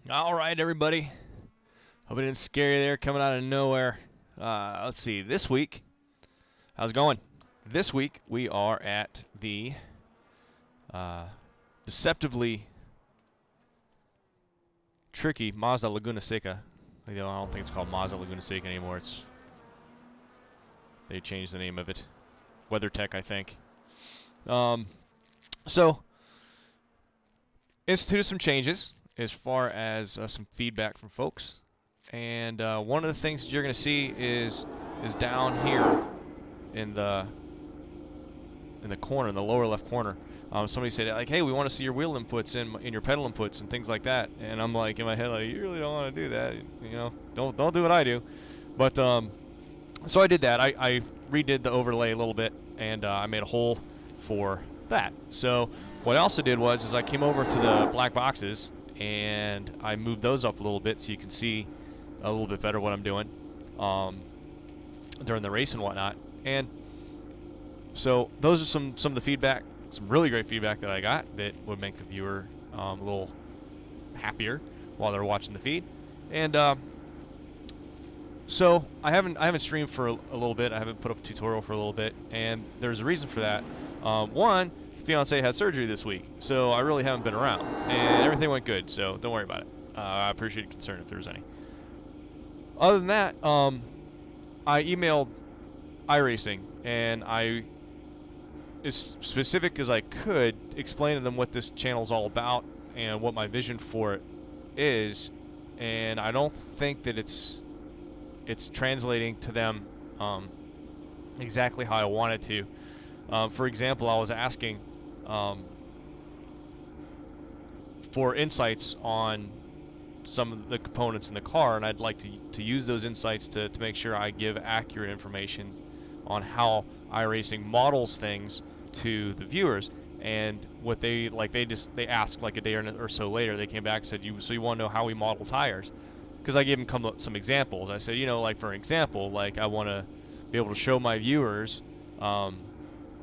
All right, everybody. Hope it didn't scare you there coming out of nowhere. Let's see. This week, how's it going? This week, we are at the deceptively tricky Mazda Laguna Seca. I don't think it's called Mazda Laguna Seca anymore. They changed the name of it. WeatherTech, I think. So, instituted some changes as far as some feedback from folks. And one of the things that you're going to see is down here in the corner, in the lower left corner. Somebody said, like, hey, we want to see your wheel inputs in your pedal inputs and things like that. And I'm like, in my head, like, you really don't want to do that. You know, don't do what I do. But so I did that. I redid the overlay a little bit, and I made a hole for that. So what I also did was I came over to the black boxes and I moved those up a little bit so you can see a little bit better what I'm doing during the race and whatnot. And so those are some of the feedback, some really great feedback that I got that would make the viewer a little happier while they're watching the feed. And so I haven't streamed for a little bit. I haven't put up a tutorial for a little bit, and there's a reason for that. One, fiance had surgery this week, so I really haven't been around, and everything went good, so don't worry about it. I appreciate your concern if there's any. Other than that, I emailed iRacing, and I, as specific as I could, explain to them what this channel's all about and what my vision for it is, and I don't think that it's translating to them exactly how I want it to. For example, I was asking for insights on some of the components in the car, and I'd like to use those insights to make sure I give accurate information on how iRacing models things to the viewers. And what they asked like a day or so later, they came back and said, so you want to know how we model tires? Because I gave them some examples. I said, like for example, like I want to be able to show my viewers and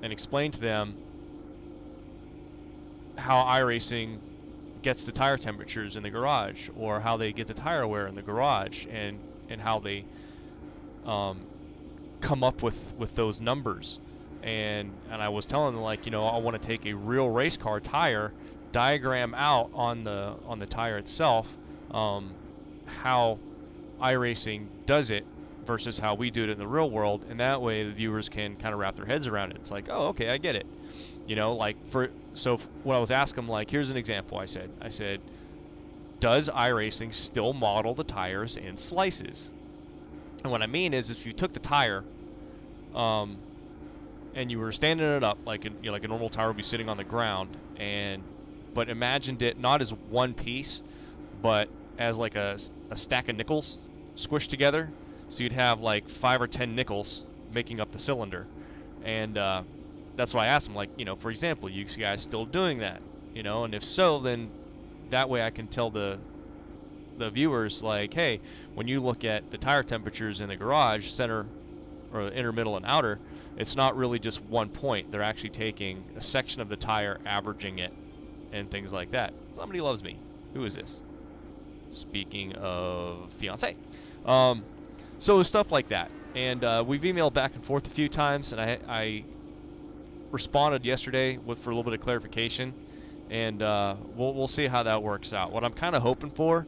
explain to them how iRacing gets the tire temperatures in the garage, or how they get the tire wear in the garage, and how they come up with those numbers. And I was telling them, like, I want to take a real race car tire, diagram out on the tire itself how iRacing does it versus how we do it in the real world, and that way the viewers can kind of wrap their heads around it. It's like, oh, okay, I get it. So when I was asking them, like, here's an example, I said, does iRacing still model the tires in slices? And what I mean is, if you took the tire and you were standing it up like like a normal tire would be sitting on the ground, but imagined it not as one piece, but as like a stack of nickels squished together. So you'd have like 5 or 10 nickels making up the cylinder. And that's why I asked them, like, for example, you guys still doing that? And if so, then that way I can tell the viewers, like, hey, when you look at the tire temperatures in the garage, center or inner, middle, and outer, it's not really just one point. They're actually taking a section of the tire, averaging it, and things like that. Somebody loves me. Who is this? Speaking of fiance. So stuff like that. And we've emailed back and forth a few times, and I responded yesterday for a little bit of clarification, and we'll see how that works out. What I'm kind of hoping for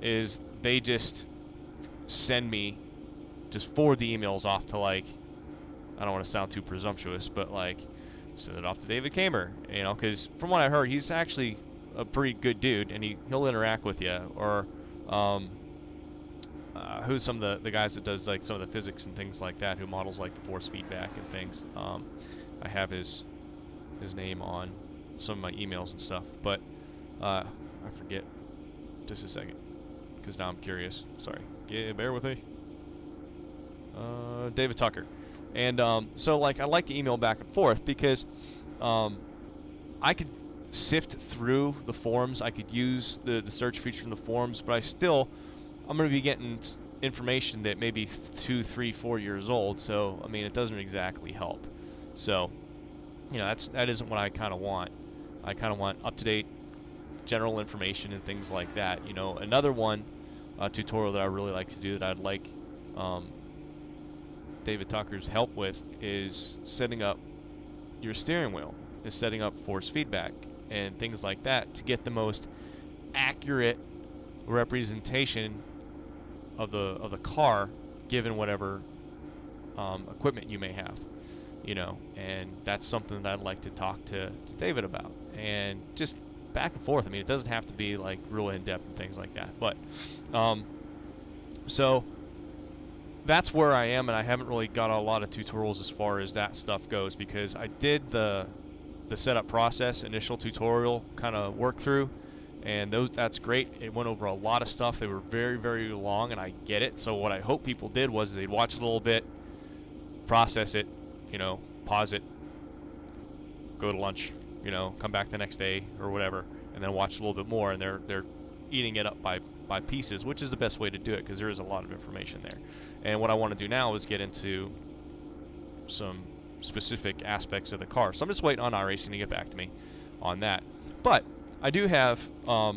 is they just forward the emails off to, like, I don't want to sound too presumptuous, but like send it off to David Kamer, because from what I heard, he's actually a pretty good dude, and he'll interact with you. Or who's some of the guys that does like some of the physics and things like that, who models like the force feedback and things. I have his name on some of my emails and stuff, but I forget. Just a second, because now I'm curious. Sorry, bear with me. David Tucker. And so, like, I like to email back and forth, because I could sift through the forums. I could use the search feature in the forums, but I'm going to be getting information that may be 2, 3, 4 years old. So, I mean, it doesn't exactly help. So, that isn't what I kind of want. I kind of want up-to-date general information and things like that. You know, another one tutorial that I really like to do that I'd like David Tucker's help with is setting up your steering wheel, is setting up force feedback and things like that to get the most accurate representation of the car given whatever equipment you may have, you know. And that's something that I'd like to talk to David about, and just back and forth. I mean, it doesn't have to be like real in-depth and things like that, but so that's where I am, and I haven't really got a lot of tutorials as far as that stuff goes, because I did the setup process initial tutorial kind of work through, and that's great. It went over a lot of stuff. They were very, very long, and I get it. So what I hope people did was they'd watch it a little bit, process it, you know, pause it, go to lunch, you know, come back the next day or whatever, and then watch a little bit more, and they're eating it up by pieces, which is the best way to do it, because there is a lot of information there. And what I want to do now is get into some specific aspects of the car. So I'm just waiting on iRacing to get back to me on that. But I do have a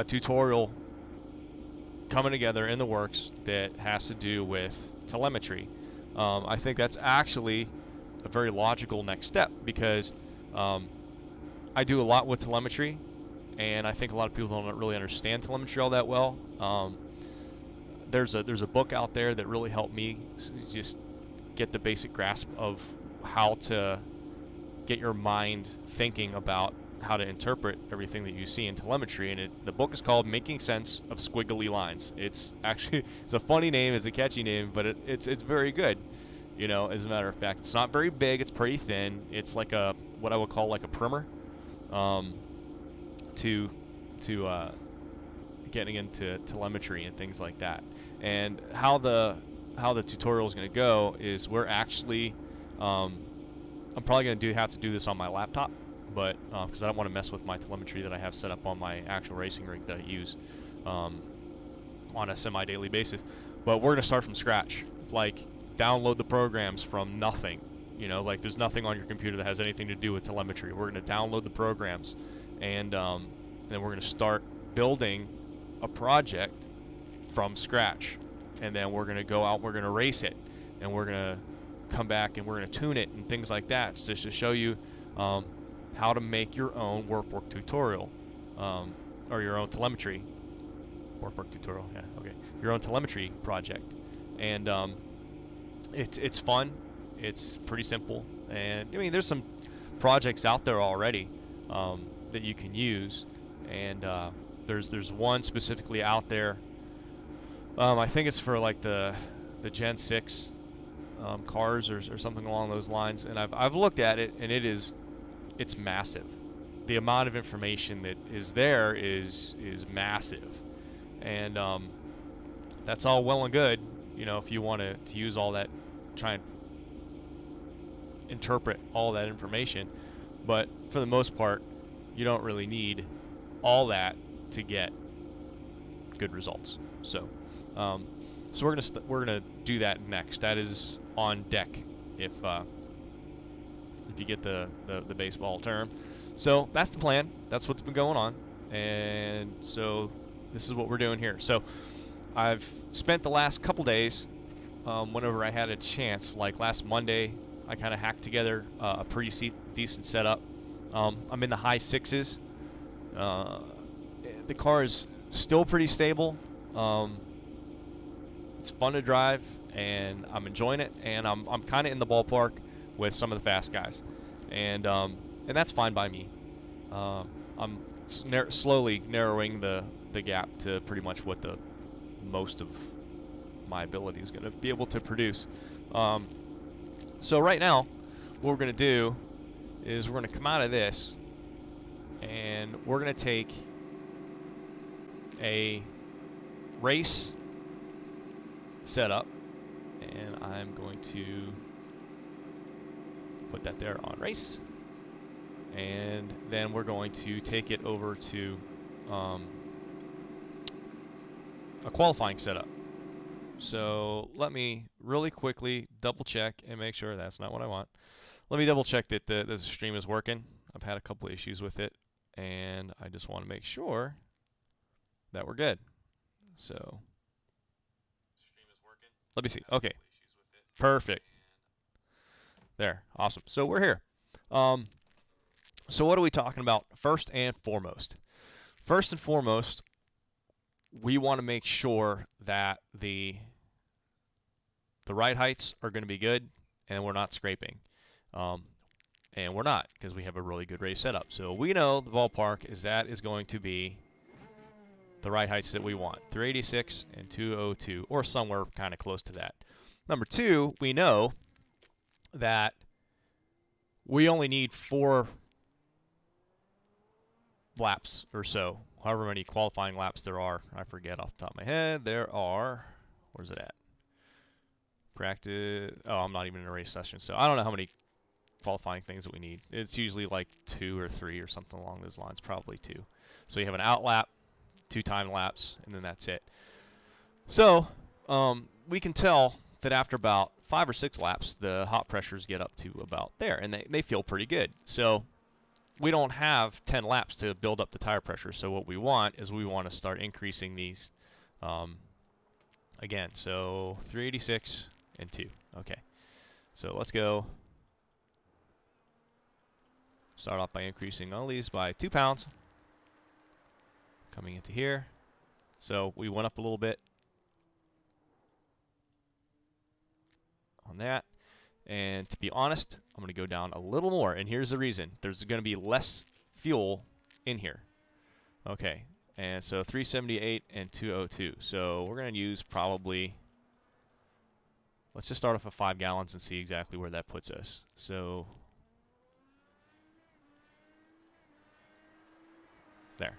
tutorial coming together in the works that has to do with telemetry. I think that's actually a very logical next step, because I do a lot with telemetry, and I think a lot of people don't really understand telemetry all that well. There's a book out there that really helped me just get the basic grasp of how to get your mind thinking about how to interpret everything that you see in telemetry, and the book is called Making Sense of Squiggly Lines. It's actually, it's a funny name, it's a catchy name, but it's very good. You know, as a matter of fact, it's not very big, it's pretty thin. It's like a, what I would call like a primer to getting into telemetry and things like that. And how the tutorial is going to go is we're actually I'm probably going to have to do this on my laptop, but because I don't want to mess with my telemetry that I have set up on my actual racing rig that I use on a semi-daily basis. But we're going to start from scratch, like download the programs from nothing. You know, like there's nothing on your computer that has anything to do with telemetry. We're going to download the programs, and then we're going to start building a project from scratch. And then we're going to go out, we're going to race it, and we're going to come back and we're going to tune it and things like that, just to show you how to make your own workbook tutorial, or your own telemetry workbook tutorial. Yeah, okay, your own telemetry project. And it's fun. It's pretty simple, and I mean, there's some projects out there already that you can use, and there's one specifically out there. I think it's for like the Gen 6 cars or something along those lines, and I've looked at it, and it's massive. The amount of information that is there is massive, and that's all well and good, you know, if you want to use all that, try and interpret all that information, but for the most part, you don't really need all that to get good results. So we're gonna do that next. That is on deck, if you get the baseball term. So that's the plan. That's what's been going on, and so this is what we're doing here. So I've spent the last couple days, whenever I had a chance, like last Monday, I kind of hacked together a pretty decent setup. I'm in the high sixes. The car is still pretty stable. It's fun to drive, and I'm enjoying it, and I'm kind of in the ballpark with some of the fast guys, and that's fine by me. I'm slowly narrowing the gap to pretty much what the most of my ability is going to be able to produce. So right now, what we're going to do is we're going to come out of this, and we're going to take a race setup, and I'm going to put that there on race, and then we're going to take it over to a qualifying setup. So let me really quickly double check and make sure that's not what I want. Let me double check that the stream is working. I've had a couple issues with it, and I just want to make sure that we're good. So let me see. Okay, perfect. There, awesome. So we're here. So what are we talking about first and foremost? First and foremost, we want to make sure that the ride heights are going to be good and we're not scraping. And we're not, because we have a really good race setup. So we know the ballpark is going to be the ride heights that we want, 386 and 202, or somewhere kind of close to that. Number two, we know that we only need 4 laps or so, however many qualifying laps there are. I forget off the top of my head. There are, where's it at? Practice. Oh, I'm not even in a race session, so I don't know how many qualifying things that we need. It's usually like 2 or 3 or something along those lines, probably 2. So you have an out lap, 2 time laps, and then that's it. So we can tell that after about 5 or 6 laps, the hot pressures get up to about there, and they feel pretty good. So we don't have 10 laps to build up the tire pressure. So what we want is we want to start increasing these again. So 386 and 2. Okay. So let's go. Start off by increasing all these by 2 pounds. Coming into here. So we went up a little bit on that. And to be honest, I'm going to go down a little more. And here's the reason. There's going to be less fuel in here. Okay. And so 378 and 202. So we're going to use probably, let's just start off with 5 gallons and see exactly where that puts us. So there.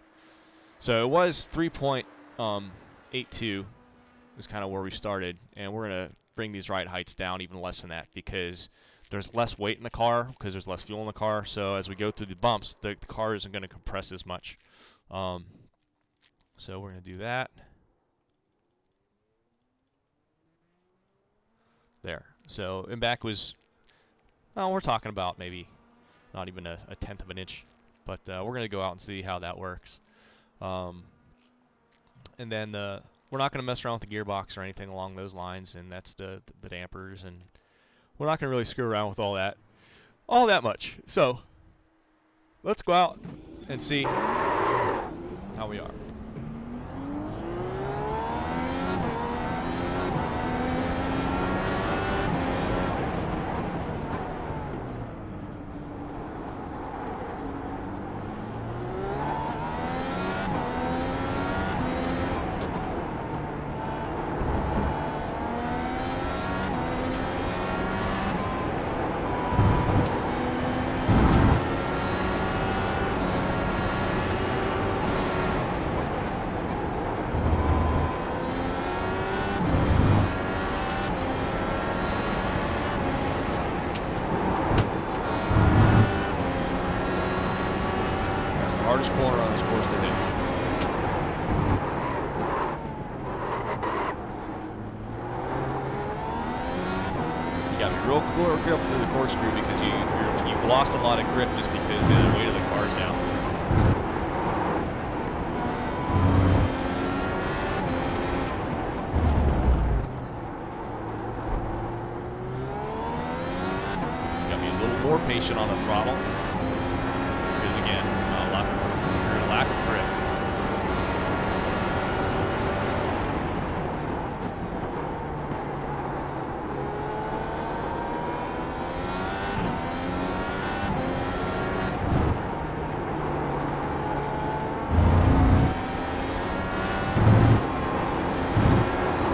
So it was 3.82 is kind of where we started. And we're going to bring these ride heights down even less than that because there's less weight in the car because there's less fuel in the car. So as we go through the bumps, the car isn't going to compress as much. So we're going to do that. There. So in back was, well, we're talking about maybe not even a 1/10 of an inch. But we're going to go out and see how that works. And then we're not going to mess around with the gearbox or anything along those lines, and that's the dampers, and we're not going to really screw around with all that much. So let's go out and see how we are. Hardest corner on this course to hit. You got to be real careful through the corkscrew because you've lost a lot of grip just because the weight of the car's down. You got to be a little more patient on the throttle. Lack of grip.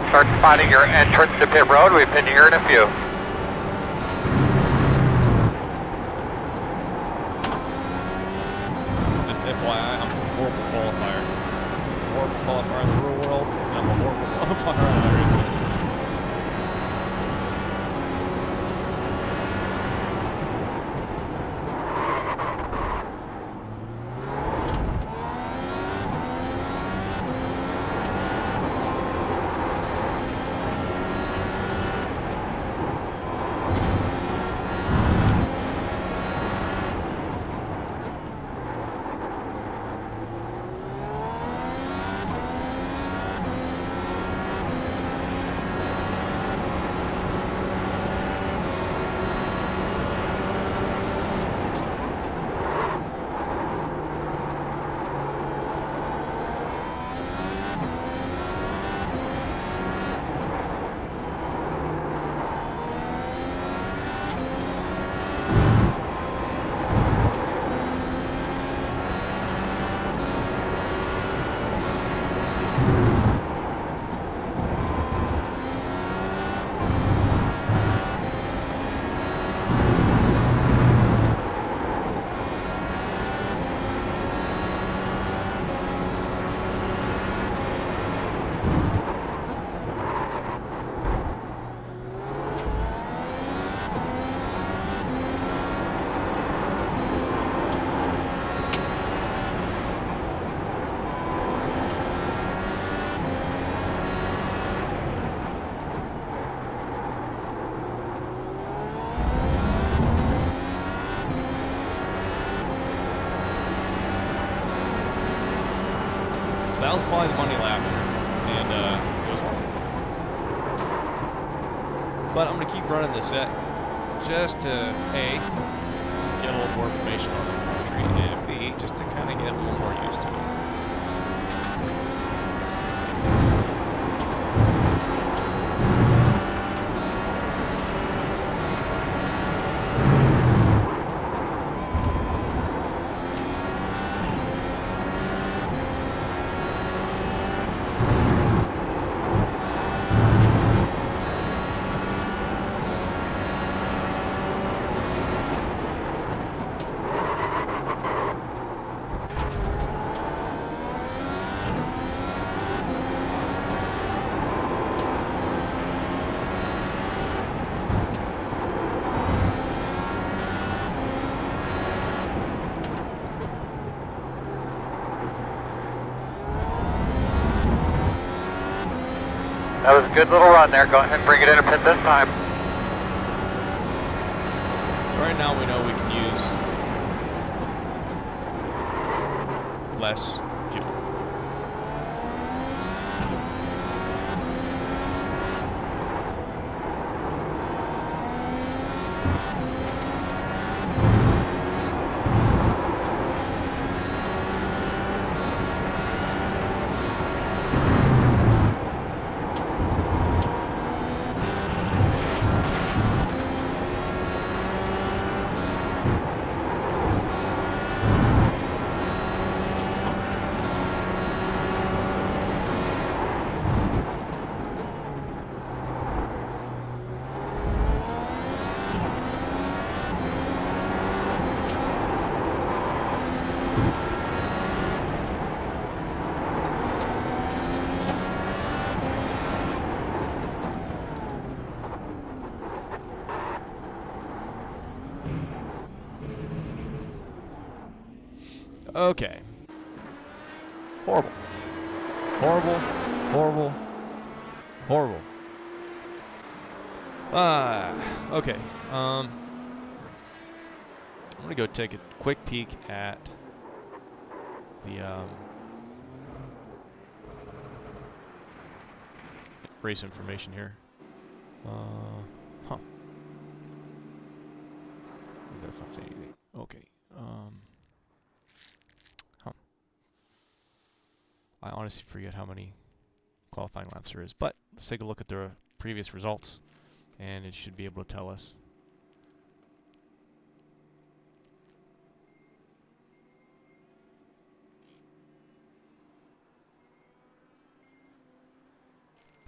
Start finding your entrance to pit road. We've been here in a few. FYI, I'm a horrible qualifier. Horrible qualifier in the real world, and I'm a horrible qualifier on iRacing. lap, and it was horrible. But I'm going to keep running this set just to, A, get a little more information on the country, and B, just to kind of get a little more used to it. That was a good little run there. Go ahead and bring it in a pit this time. So right now we know we can use less fuel. Okay. Horrible. Horrible. Horrible. Horrible. Okay. I'm gonna go take a quick peek at the race information here. Huh. That's not saying anything. Okay. I honestly forget how many qualifying laps there is, but let's take a look at the previous results, and it should be able to tell us.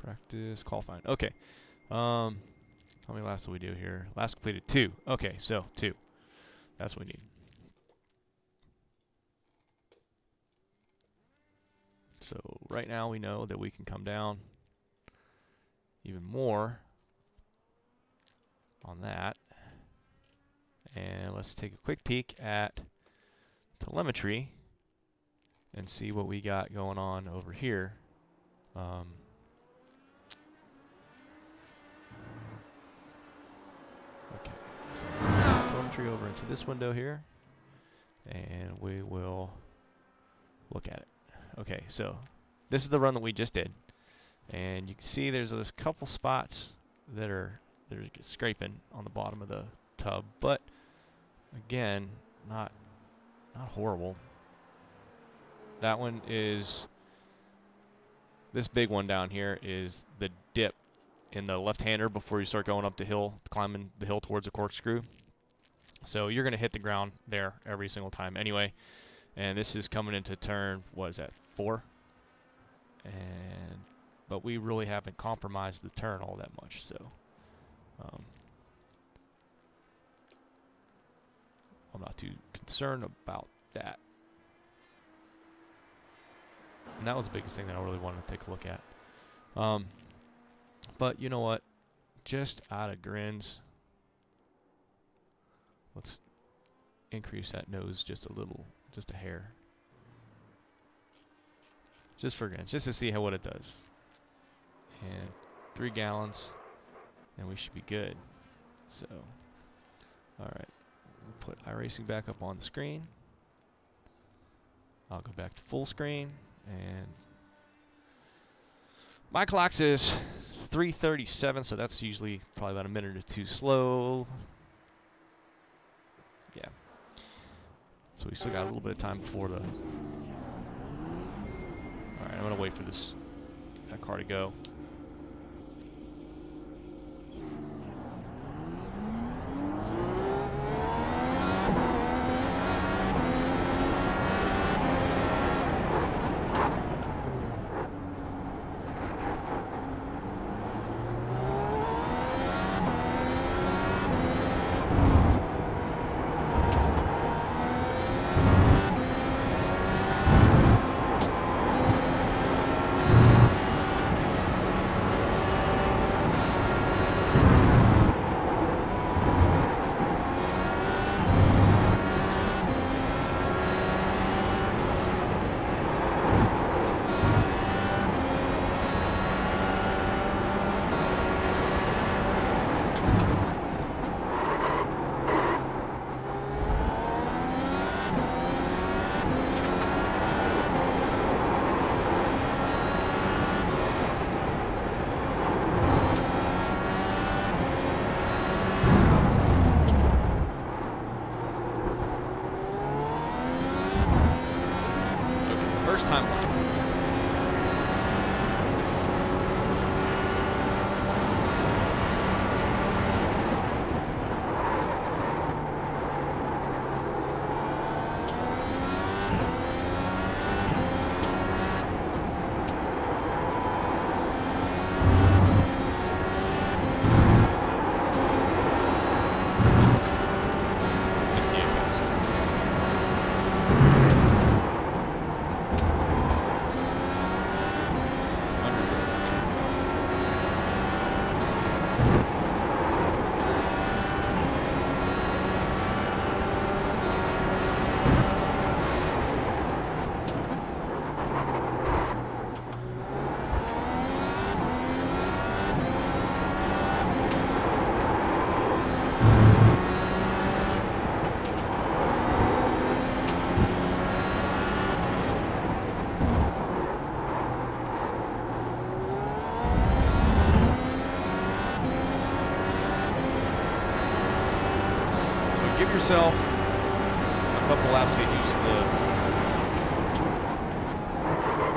Practice qualifying. Okay. How many laps do we do here? Laps completed 2. Okay, so 2. That's what we need. So right now we know that we can come down even more on that. And let's take a quick peek at telemetry and see what we got going on over here. Okay, so telemetry over into this window here, and we will look at it. Okay, so this is the run that we just did, and you can see there's a couple spots that are scraping on the bottom of the tub, but again, not horrible. That one is, this big one down here is the dip in the left-hander before you start going up the hill, climbing the hill towards the corkscrew. So you're going to hit the ground there every single time anyway. And this is coming into turn, what is that, 4? But we really haven't compromised the turn all that much, so I'm not too concerned about that. And that was the biggest thing that I really wanted to take a look at. But you know what? Just out of grins, let's increase that nose just a little, just a hair. Just for grins, just to see what it does. And 3 gallons, and we should be good. So, all right, we'll put iRacing back up on the screen. I'll go back to full screen, and My clock says 3:37, so that's usually probably about a minute or two slow. Yeah. So we still got a little bit of time before the... All right, I'm going to wait for that car to go. First time lap. Give yourself a couple laps to get used to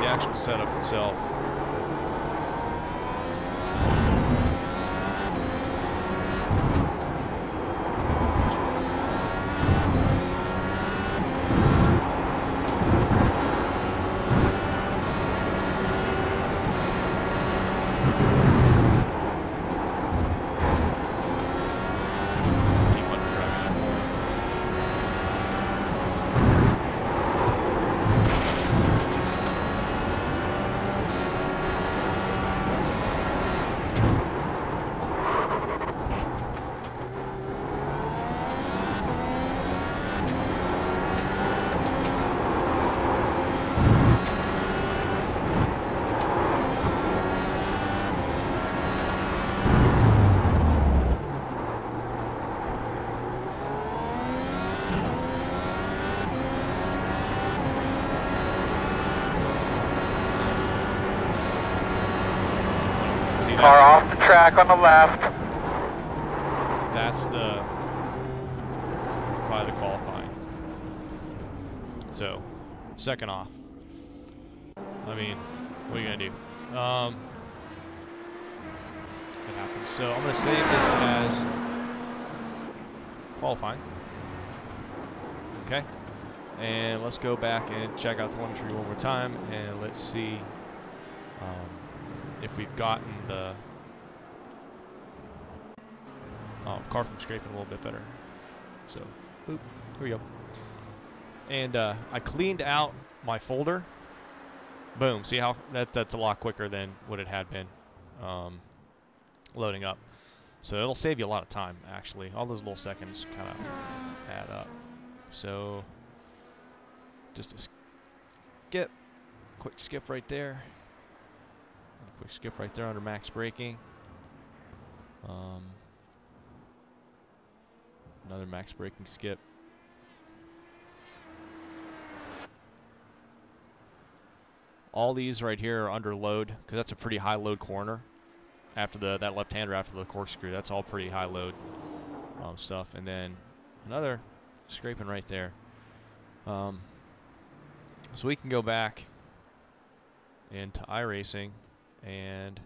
the actual setup itself. Car off the track on the left. That's probably the qualifying. So, second off. I mean, what are you gonna do? It happens. So I'm gonna save this as qualifying. Okay. And let's go back and check out the telemetry one more time, and let's see if we've gotten the car from scraping a little bit better. So, boop, here we go. And I cleaned out my folder. Boom. See how that's a lot quicker than what it had been loading up. So it'll save you a lot of time, actually. All those little seconds kind of add up. So just a skip, quick skip right there. Quick skip right there under max braking. Another max braking skip. All these right here are under load because that's a pretty high load corner. After that left-hander after the corkscrew, that's all pretty high load stuff. And then another scraping right there. So we can go back into iRacing and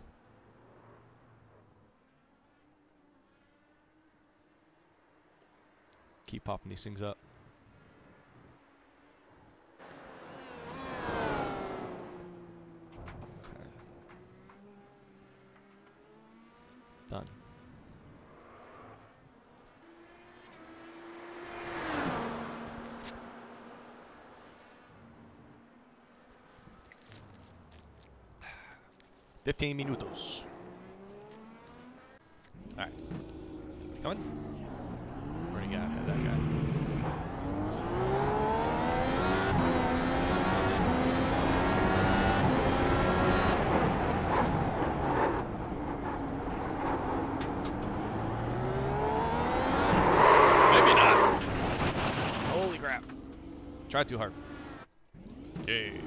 keep popping these things up. Okay. Done. $15 minutos. All right. Anybody coming? Where'd he go? That guy. Maybe not. Holy crap. Tried too hard. Yay.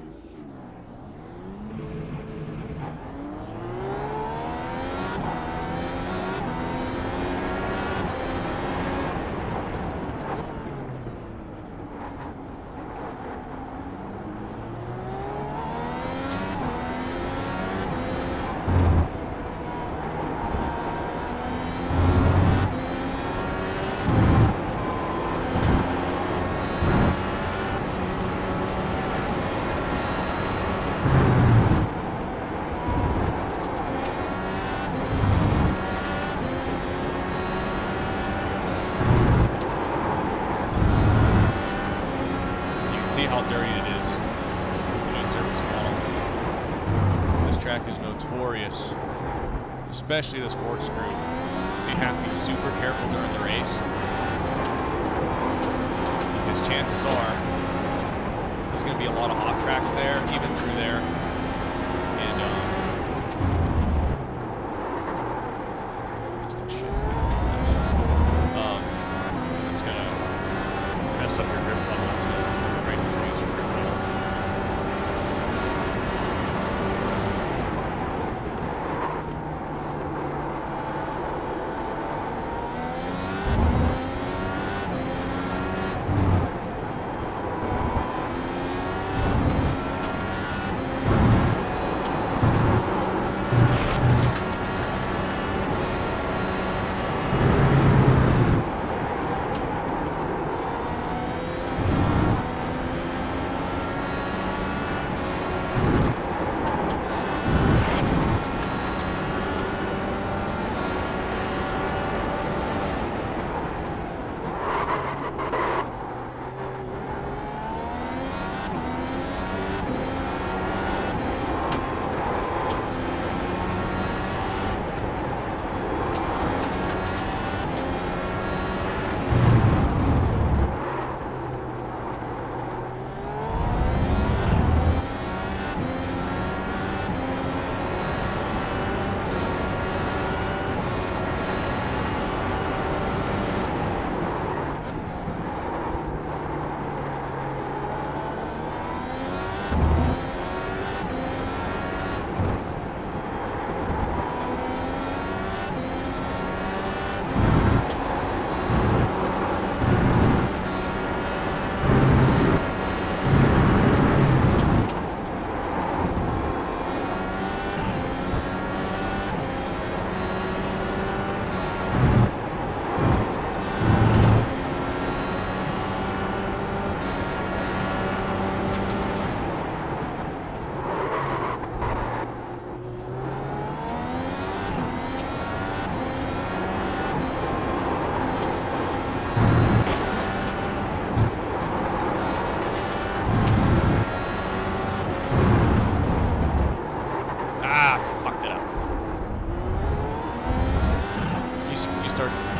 See how dirty it is. New surface model. This track is notorious, especially this corkscrew. So you have to be super careful during the race, because chances are there's going to be a lot of off tracks there, even through there, and still shit. It's going to mess up your grip level. It's going to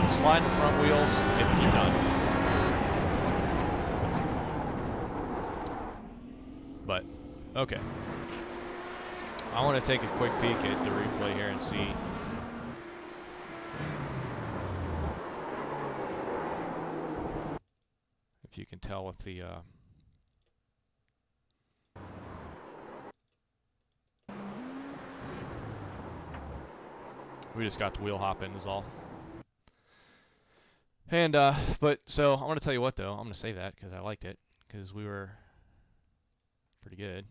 slide the front wheels, and you're done. But, okay. I want to take a quick peek at the replay here and see. If you can tell with the We just got the wheel hopping is all. And but so I'm gonna tell you what though, I'm gonna say that because I liked it because we were pretty good,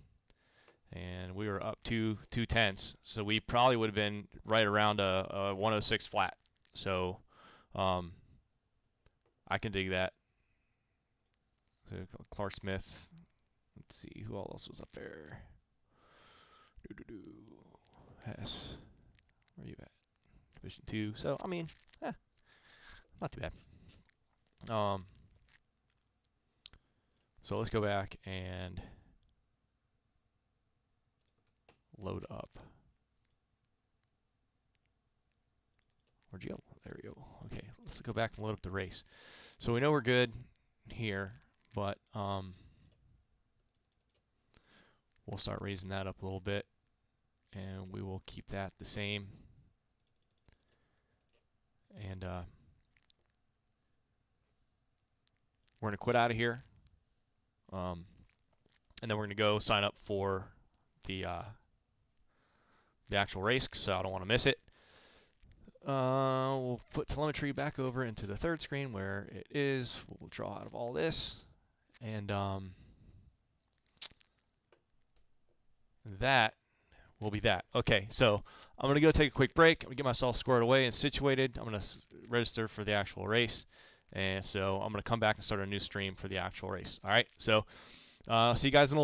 and we were up 2/10, so we probably would have been right around a 106 flat. So I can dig that. So Clark Smith. Let's see who else was up there. Hess, where are you at? Division 2. So I mean, not too bad. So let's go back and load up. Where'd you go? There we go. Okay, let's go back and load up the race. So we know we're good here, but we'll start raising that up a little bit, and we will keep that the same. And we're gonna quit out of here, and then we're gonna go sign up for the actual race, so I don't want to miss it. We'll put telemetry back over into the third screen where it is. We'll draw out of all this, and that will be that. Okay, so I'm going to go take a quick break. I'm going to get myself squared away and situated. I'm going to register for the actual race, and so I'm going to come back and start a new stream for the actual race. All right, so see you guys in a little